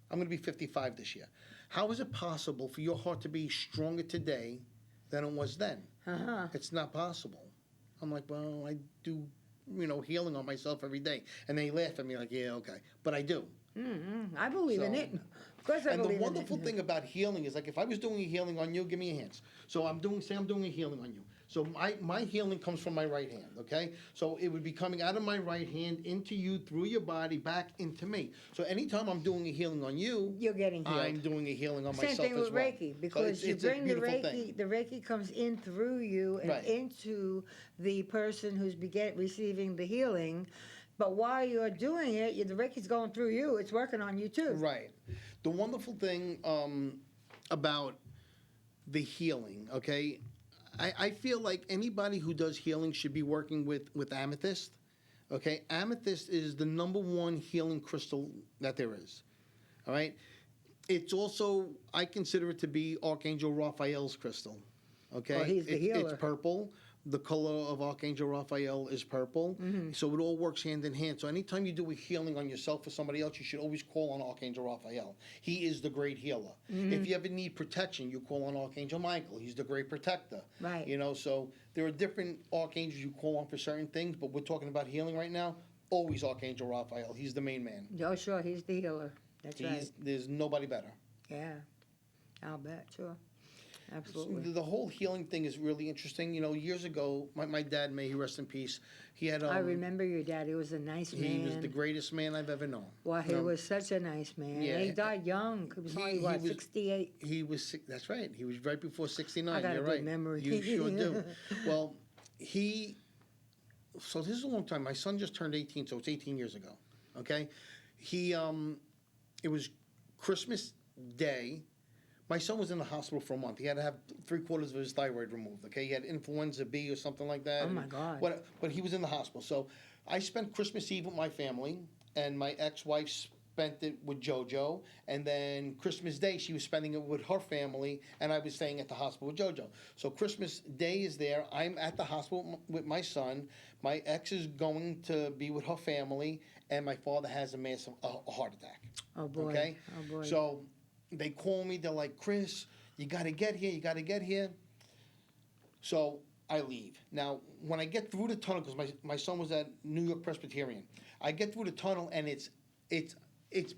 I'm going to be 55 this year. How is it possible for your heart to be stronger today than it was then? It's not possible. I'm like, well, I do, healing on myself every day. And they laugh at me like, yeah, okay. But I do. I believe in So- it. Of course I And the believe in it. wonderful thing about healing is, like, if I was doing a healing on you, give me your hands. So I'm doing a healing on you. So my healing comes from my right hand, okay? So it would be coming out of my right hand into you, through your body, back into me. So anytime I'm doing a healing on you, You're getting healed. I'm doing a healing on Same myself thing as with well. Reiki, So because you it's a bring the beautiful Reiki. thing. The Reiki comes in through you and Right. into the person who's receiving the healing. But while you're doing it, the Reiki's going through you. It's working on you too. Right. The wonderful thing about the healing, okay? I feel like anybody who does healing should be working with amethyst. Okay, amethyst is the #1 healing crystal that there is. All right, it's also, I consider it to be Archangel Raphael's crystal. Okay, Well, he's the healer. It's purple. The color of Archangel Raphael is purple. So it all works hand in hand. So anytime you do a healing on yourself or somebody else, you should always call on Archangel Raphael. He is the great healer. If you ever need protection, you call on Archangel Michael. He's the great protector. Right. So there are different archangels you call on for certain things, but we're talking about healing right now. Always Archangel Raphael. He's the main man. Oh, sure, he's the healer. That's right. There's nobody better. Yeah, I'll bet. Sure, absolutely. The whole healing thing is really interesting. Years ago, my dad, may he rest in peace, he had. I remember your dad. He was a nice man. He was the greatest man I've ever known. Well, he was such a nice man. Yeah. He died young. He was only, what, 68? He was. That's right. He was right before 69. I got a You're good right. memory. You sure do. Well, so this is a long time. My son just turned 18, so it's 18 years ago. Okay, it was Christmas Day, My son was in the hospital for a month. He had to have 3/4 of his thyroid removed. Okay, he had influenza B or something like that. Oh, my God. But he was in the hospital. So I spent Christmas Eve with my family, and my ex-wife spent it with JoJo. And then Christmas Day, she was spending it with her family, and I was staying at the hospital with JoJo. So Christmas Day is there. I'm at the hospital with my son. My ex is going to be with her family, and my father has a heart attack. Oh, boy. Okay? Oh, boy. So they call me. They're like, Chris, you got to get here. You got to get here. So I leave. Now, when I get through the tunnel, because my son was at New York Presbyterian, I get through the tunnel and it's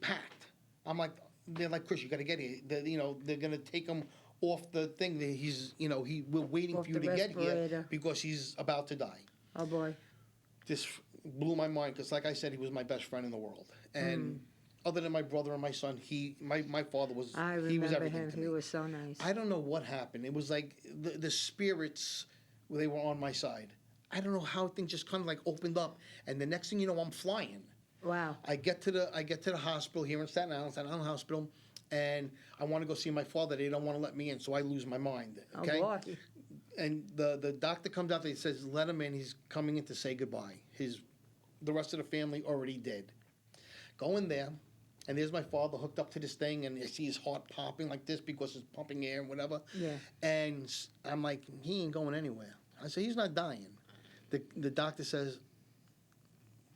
packed. I'm like, they're like, Chris, you got to get here. They're gonna take him off the thing. That we're waiting Off for you the to get here respirator. because he's about to die. Oh, boy. This blew my mind because, like I said, he was my best friend in the world. And other than my brother and my son, my father was I he was remember everything him. to me. He was so nice. I don't know what happened. It was like the spirits, they were on my side. I don't know how things just kind of like opened up, and the next thing you know, I'm flying. Wow. I get to the hospital here in Staten Island Hospital, and I want to go see my father. They don't want to let me in, so I lose my mind. Okay. Oh, boy. And the doctor comes out. He says, "Let him in. He's coming in to say goodbye." The rest of the family already did. Go in there. And there's my father hooked up to this thing, and I see his heart popping like this because it's pumping air and whatever. Yeah. And I'm like, he ain't going anywhere. I say, he's not dying. The doctor says,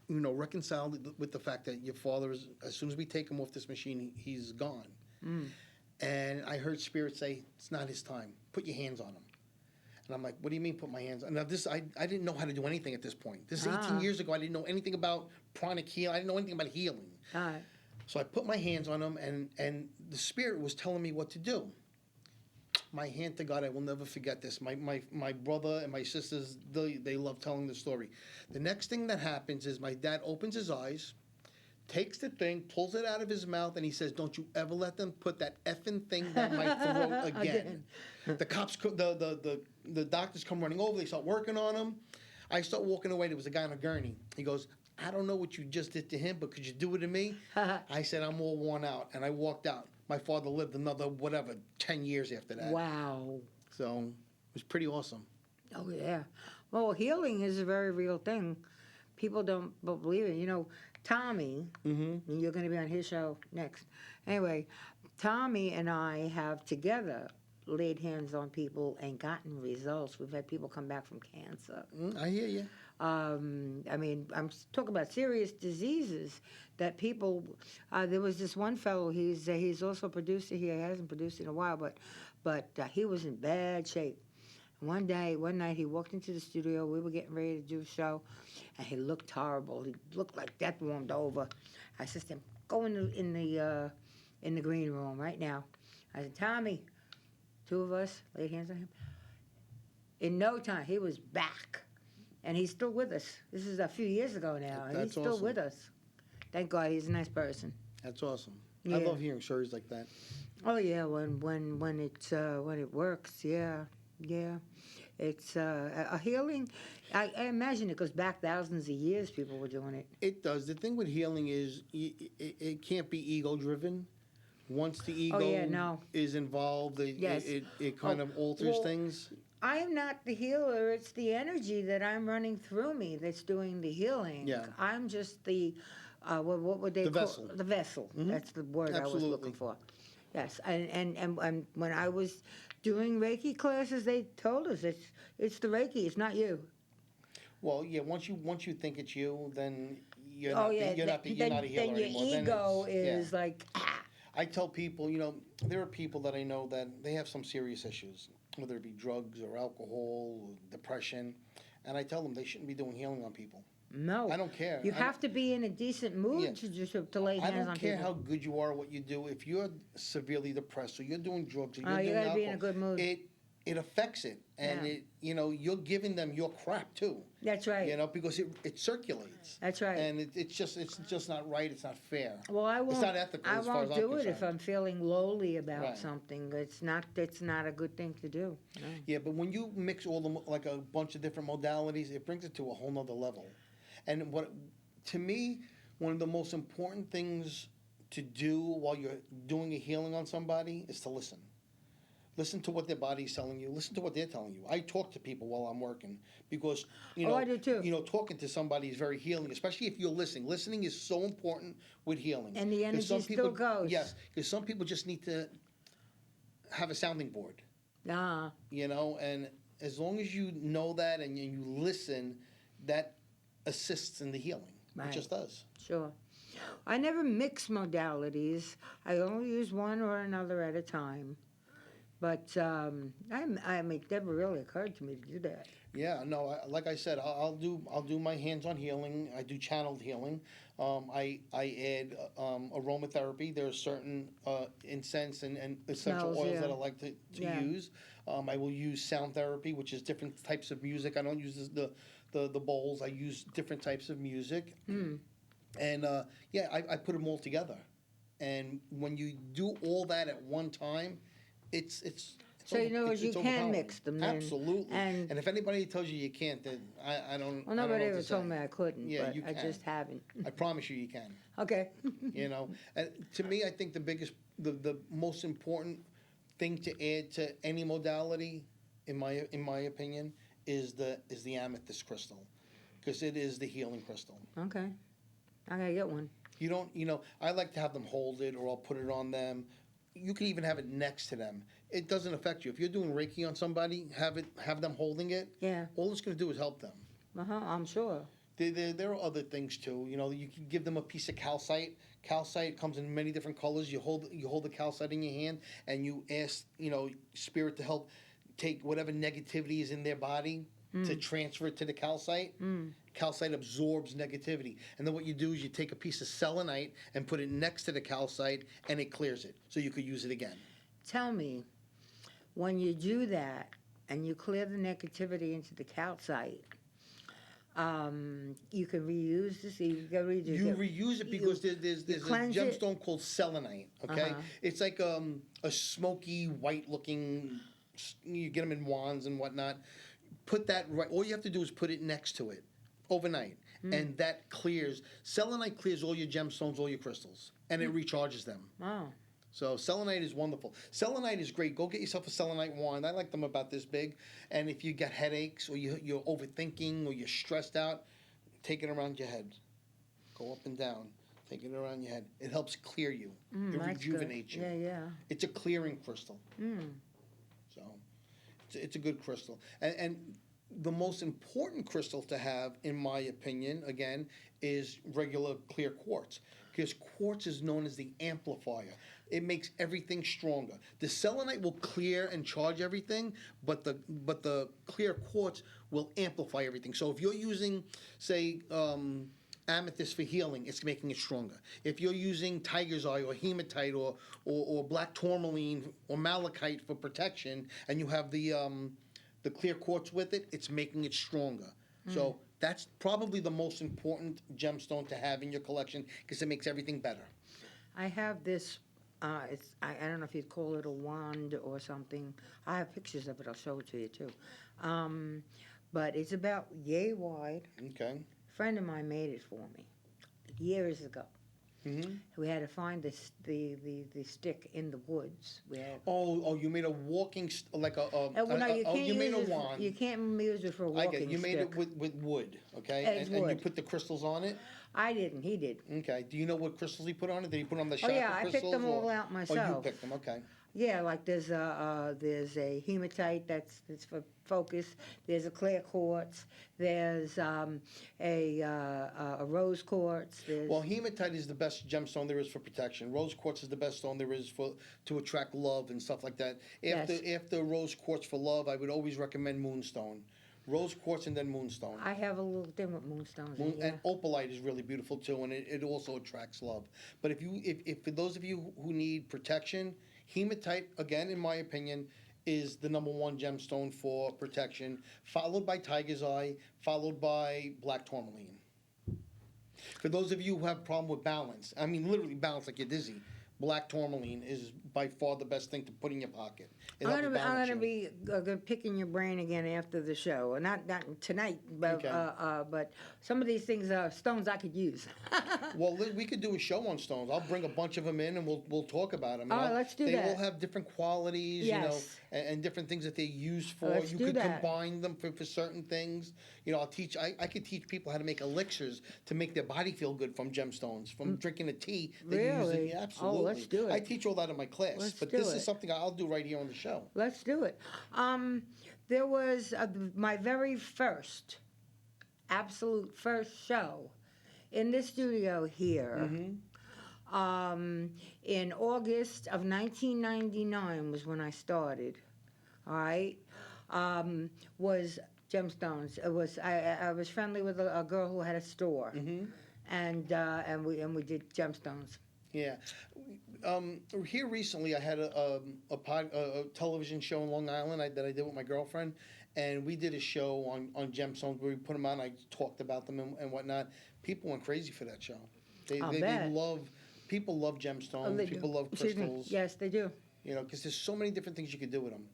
reconcile with the fact that your father is, as soon as we take him off this machine, he's gone. And I heard spirits say, it's not his time. Put your hands on him. And I'm like, what do you mean put my hands on? Now, I didn't know how to do anything at this point. This is 18 years ago. I didn't know anything about pranic healing. I didn't know anything about healing. All right. So I put my hands on him, and the spirit was telling me what to do. My hand to God, I will never forget this. My brother and my sisters, they love telling the story. The next thing that happens is my dad opens his eyes, takes the thing, pulls it out of his mouth, and he says, don't you ever let them put that effing thing down my throat again. The cops, the doctors come running over. They start working on him. I start walking away. There was a guy on a gurney. He goes, I don't know what you just did to him, but could you do it to me? I said, I'm all worn out. And I walked out. My father lived another, 10 years after that. Wow. So it was pretty awesome. Oh, yeah. Well, healing is a very real thing. People don't believe it. Tommy, and you're going to be on his show next. Anyway, Tommy and I have together laid hands on people and gotten results. We've had people come back from cancer. I hear you. I'm talking about serious diseases that people. There was this one fellow. He's also a producer here. He hasn't produced in a while, but he was in bad shape. One night, he walked into the studio. We were getting ready to do a show, and he looked horrible. He looked like death warmed over. I said to him, "Go in the green room right now." I said, "Tommy," two of us laid hands on him. In no time, he was back. And he's still with us. This is a few years ago now. And That's he's still awesome. with us. Thank God, he's a nice person. That's awesome. Yeah. I love hearing stories like that. Oh yeah, when it works, yeah. It's a healing. I imagine it goes back thousands of years. People were doing it. It does. The thing with healing is it can't be ego driven. Once the ego is involved, it kind of alters things. I am not the healer. It's the energy that I'm running through me that's doing the healing. Yeah. I'm just the, what would they call vessel. The vessel. Mhm. That's the word I was Absolutely. looking for. Yes, and when I was doing Reiki classes, they told us it's the Reiki. It's not you. Well, yeah. Once you think it's you, then you're Oh not. yeah. You're not a healer Then your anymore. Then ego it's- is like. I tell people, there are people that I know that they have some serious issues, whether it be drugs or alcohol, or depression, and I tell them they shouldn't be doing healing on people. No. I don't care. You have to be in a decent mood Yeah. to lay I hands don't on care people. how good you are, what you do. If you're severely depressed or you're doing drugs or you're Oh, you doing gotta alcohol, be in a good mood. it affects it, and Yeah. you're giving them your crap too. That's right. Because it circulates. That's right. And it's just not right. It's not fair. Well, I won't. It's not ethical I as far won't as I'm do it if concerned. I'm feeling lowly about Right. something. It's not a good thing to do. No. Yeah, but when you mix all like a bunch of different modalities, it brings it to a whole nother level. And to me, one of the most important things to do while you're doing a healing on somebody is to listen. Listen to what their body's telling you. Listen to what they're telling you. I talk to people while I'm working because, you know, I do too. talking to somebody is very healing, especially if you're listening. Listening is so important with healing. And the 'Cause energy some people, still goes. Yes, because some people just need to have a sounding board, Ah, and as long as you know that and you listen, that assists in the healing. Right. It just does. sure. I never mix modalities. I only use one or another at a time. But I mean, it never really occurred to me to do that. Yeah, no, like I said, I'll do my hands-on healing. I do channeled healing. I add aromatherapy. There are certain incense and essential Smells, oils yeah. that I like to Yeah. use. I will use sound therapy, which is different types of music. I don't use the bowls. I use different types of music. And yeah, I put them all together. And when you do all that at one time, it's So you know, you can overpowering. mix them then. Absolutely. And if anybody tells you you can't, then I don't. well, I don't nobody know ever what to told say. me I couldn't, Yeah, but you I can. just haven't. I promise you can. Okay. And to me, I think the most important thing to add to any modality, in my opinion, is the amethyst crystal, because it is the healing crystal. Okay. I gotta get one. You don't, I like to have them hold it, or I'll put it on them. You can even have it next to them. It doesn't affect you. If you're doing Reiki on somebody, have them holding it. Yeah. All it's going to do is help them. I'm sure. There are other things too. You can give them a piece of calcite. Calcite comes in many different colors. You hold the calcite in your hand, and you ask, spirit to help take whatever negativity is in their body to transfer it to the calcite. Calcite absorbs negativity, and then what you do is you take a piece of selenite and put it next to the calcite, and it clears it, so you could use it again. Tell me, when you do that and you clear the negativity into the calcite, you can reuse this. You can reuse it because there's a cleanse it? gemstone called selenite. Okay, Uh-huh. it's like a smoky white looking. You get them in wands and whatnot. Put that right. All you have to do is put it next to it overnight, and that clears. Selenite clears all your gemstones, all your crystals, and it recharges them. Wow. So selenite is wonderful. Selenite is great. Go get yourself a selenite wand. I like them about this big. And if you got headaches or you're overthinking or you're stressed out, take it around your head. Go up and down. Take it around your head. It helps clear you. It That's rejuvenates good. you. Yeah. It's a clearing crystal. So it's a good crystal. And the most important crystal to have, in my opinion, again, is regular clear quartz. Because quartz is known as the amplifier. It makes everything stronger. The selenite will clear and charge everything, but the clear quartz will amplify everything. So if you're using, say, amethyst for healing, it's making it stronger. If you're using tiger's eye or hematite or black tourmaline or malachite for protection, and you have the clear quartz with it, it's making it stronger. So that's probably the most important gemstone to have in your collection because it makes everything better. I have this. I don't know if you'd call it a wand or something. I have pictures of it. I'll show it to you too. But it's about yay wide. Okay. A friend of mine made it for me years ago. Mm-hmm. We had to find the stick in the woods. We had, Oh, you made a walking like a well, no, you can't you made a use it. wand. You can't use it for a walking I get it. You made stick. it with wood, okay? It's And you wood. put the crystals on it. I didn't. He did. Okay. Do you know what crystals he put on it? Did he put on the Oh chakra yeah, I crystals? picked them all or- out Oh, you myself. picked them. Okay. Yeah, like there's a hematite that's for focus. There's a clear quartz. There's a rose quartz. There's Well, hematite is the best gemstone there is for protection. Rose quartz is the best stone there is to attract love and stuff like that. After rose quartz for love, I would always recommend moonstone. Rose quartz and then moonstone. I have a little thing with moonstones. Yeah. And opalite is really beautiful too, and it also attracts love. But if for those of you who need protection, hematite, again, in my opinion, is the #1 gemstone for protection, followed by tiger's eye, followed by black tourmaline. For those of you who have a problem with balance, I mean literally balance like you're dizzy, black tourmaline is by far the best thing to put in your pocket. It helps balance I'm gonna you. be picking your brain again after the show. Not tonight, but Okay. but some of these things are stones I could use. Well, we could do a show on stones. I'll bring a bunch of them in, and we'll talk about them. Oh, let's do they that. all have different qualities, Yes. and different things that they use for. Let's You do could that. combine them for certain things. You know, I could teach people how to make elixirs to make their body feel good from gemstones, from drinking a tea that you use. Really? Yeah, Oh, absolutely. let's do it. I teach all that in my class, Let's but do this it. is something I'll do right here on the show. Let's do it. There was my very first, absolute first show in the studio here. In August of 1999 was when I started. All right, was gemstones. It was I was friendly with a girl who had a store, and we did gemstones. Yeah. Here recently, I had a television show in Long Island that I did with my girlfriend, and we did a show on gemstones where we put them on. I talked about them and whatnot. People went crazy for that show. They bet. love. People love gemstones. They People do. love Excuse me. crystals. Yes, they do. You know, because there's so many different things you could do with them.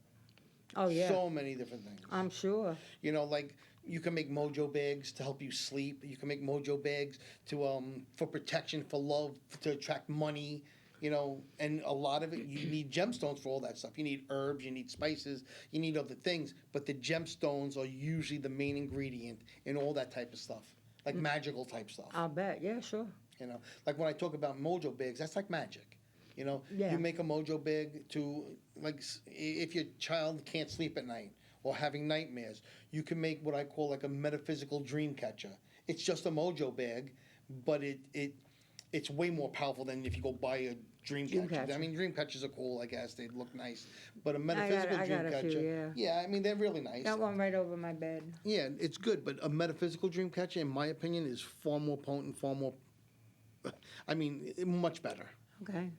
Oh yeah, So many different things. I'm sure. You know, like you can make mojo bags to help you sleep. You can make mojo bags to for protection, for love, to attract money. You know, and a lot of it you need gemstones for all that stuff. You need herbs, you need spices, you need other things, but the gemstones are usually the main ingredient in all that type of stuff, like magical type stuff. I'll bet. Yeah, sure. You know, like when I talk about mojo bags, that's like magic. You know, Yeah. you make a mojo bag to, like, if your child can't sleep at night or having nightmares, you can make what I call like a metaphysical dream catcher. It's just a mojo bag, but it's way more powerful than if you go buy a dream catcher. I mean, dream catchers are cool, I guess. They look nice. But a metaphysical I got dream a few, catcher, yeah. I mean, they're really nice. Got one right over my bed. Yeah, it's good, but a metaphysical dream catcher, in my opinion, is far more potent, far more, I mean, much better. Okay.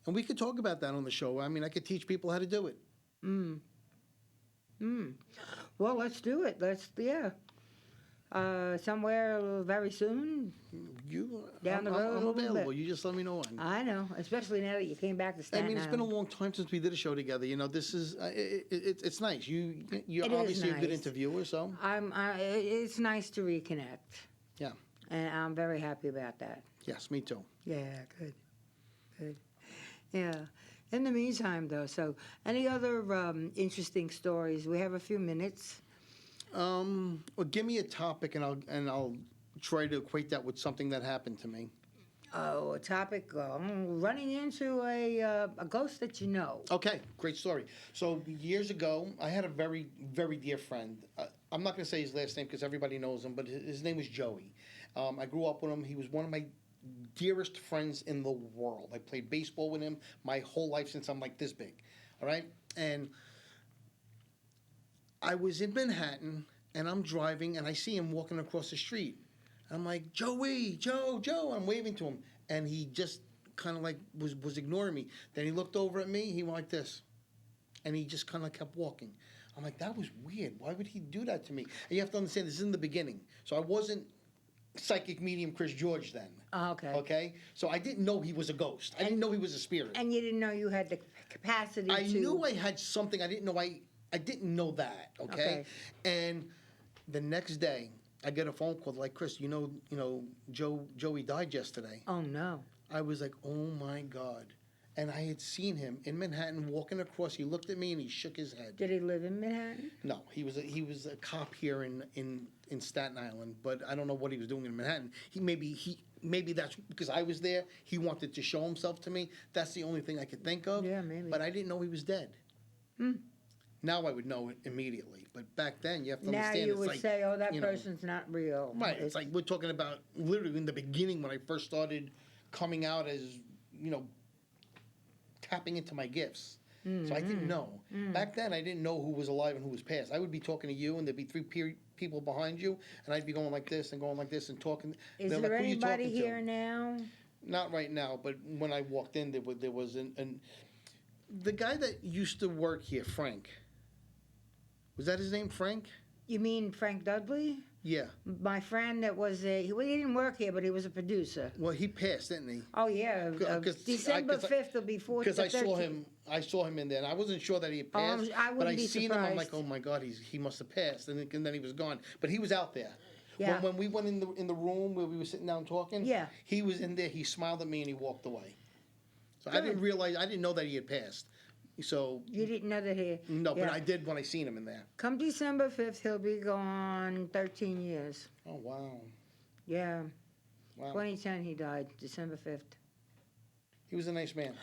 And we could talk about that on the show. I mean, I could teach people how to do it. Well, let's do it. Somewhere very soon. Down the road a I'm little bit. available. You just let me know when. I know, especially now that you came back to I Staten mean, it's been a Island. long time since we did a show together. You know, this is it's nice. You're It is obviously a good nice. interviewer, so It's nice to reconnect. yeah. And I'm very happy about that. Yes, me too. Yeah, good. Yeah. In the meantime, though, so any other interesting stories? We have a few minutes. Well, give me a topic, and I'll try to equate that with something that happened to me. Oh, a topic. Running into a ghost that you know. Okay, great story. So years ago, I had a very, very dear friend. I'm not going to say his last name because everybody knows him, but his name was Joey. I grew up with him. He was one of my dearest friends in the world. I played baseball with him my whole life since I'm like this big. All right? And I was in Manhattan, and I'm driving, and I see him walking across the street. I'm like, Joey, Joe. I'm waving to him. And he just kind of like was ignoring me. Then he looked over at me. He went like this. And he just kind of kept walking. I'm like, that was weird. Why would he do that to me? And you have to understand, this is in the beginning. So I wasn't psychic medium Chris George then. Oh, okay. Okay? So I didn't know he was a ghost. I didn't know he was a spirit. And you didn't know you had the capacity I to... knew I had something. I didn't know that, okay? And the next day, I get a phone call like, Chris, Joey died yesterday. Oh, no. I was like, oh my God. And I had seen him in Manhattan walking across. He looked at me and he shook his head. Did he live in Manhattan? No, he was a cop here in Staten Island, but I don't know what he was doing in Manhattan. Maybe that's because I was there. He wanted to show himself to me. That's the only thing I could think of. Yeah, maybe. But I didn't know he was dead. Now I would know it immediately. But back then, you have to Now understand. you would say, oh, that you know, person's not real. Right. It's like we're talking about literally in the beginning when I first started coming out as, tapping into my gifts. So I didn't know. Back then, I didn't know who was alive and who was passed. I would be talking to you, and there'd be three people behind you, and I'd be going like this and going like this and talking. Is They're there like, "Who you anybody talking to?" here now? Not right now, but when I walked in, there was the guy that used to work here, Frank. Was that his name, Frank? You mean Frank Dudley? Yeah. My friend that was he didn't work here, but he was a producer. Well, he passed, didn't he? Oh, yeah. December 5th will be 4th. Because I saw him in there, and I wasn't sure that he had passed. I wouldn't but I be seen him, I'm like, surprised. oh my God, he must have passed, and then he was gone. But he was out there. Yeah. When we went in the room where we were sitting down talking, Yeah. he was in there. He smiled at me and he walked away. So I Good. didn't know that he had passed. So You didn't know that he. no, but yeah. I did when I seen him in there. Come December 5th, he'll be gone 13 years. Oh wow, Yeah. wow. 2010 he died, December 5th. He was a nice man.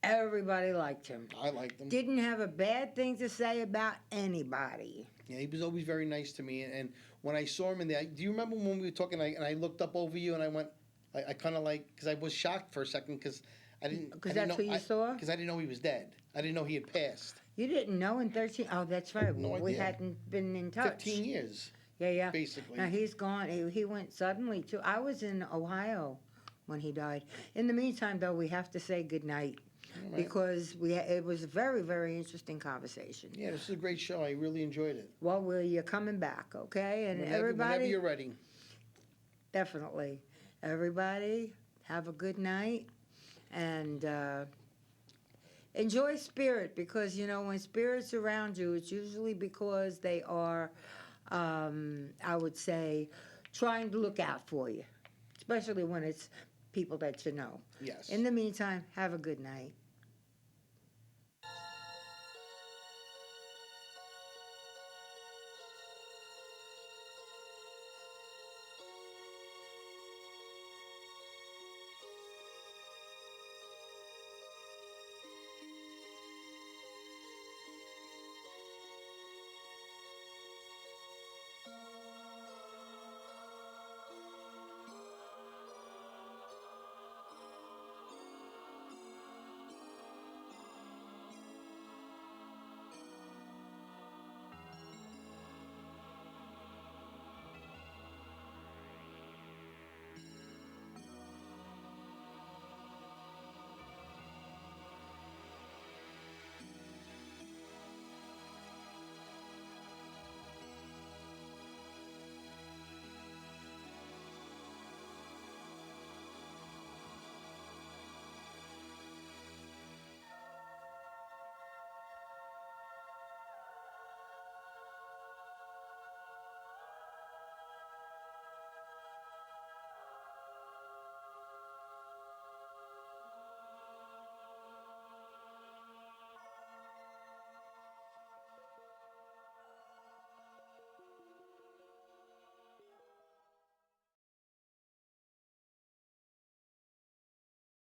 Everybody liked him. I liked him. Didn't have a bad thing to say about anybody. Yeah, he was always very nice to me. And when I saw him in there, do you remember when we were talking? And I looked up over you and I went, I kind of like, because I was shocked for a second because I didn't. Because I didn't that's know, who you saw? Because I didn't know he was dead. I didn't know he had passed. You didn't know in 13? Oh, that's right. No Well, we idea. hadn't been in touch. 15 years, Yeah. basically. Now he's gone. He went suddenly too. I was in Ohio when he died. In the meantime, though, we have to say goodnight All right. because it was a very, very interesting conversation. Yeah, this is a great show. I really enjoyed it. Well, you're coming back, okay? And everybody, whenever you're ready. definitely. Everybody, have a good night and enjoy spirit because, you know, when spirit's around you, it's usually because they are, I would say, trying to look out for you, especially when it's people that you know. Yes. In the meantime, have a good night.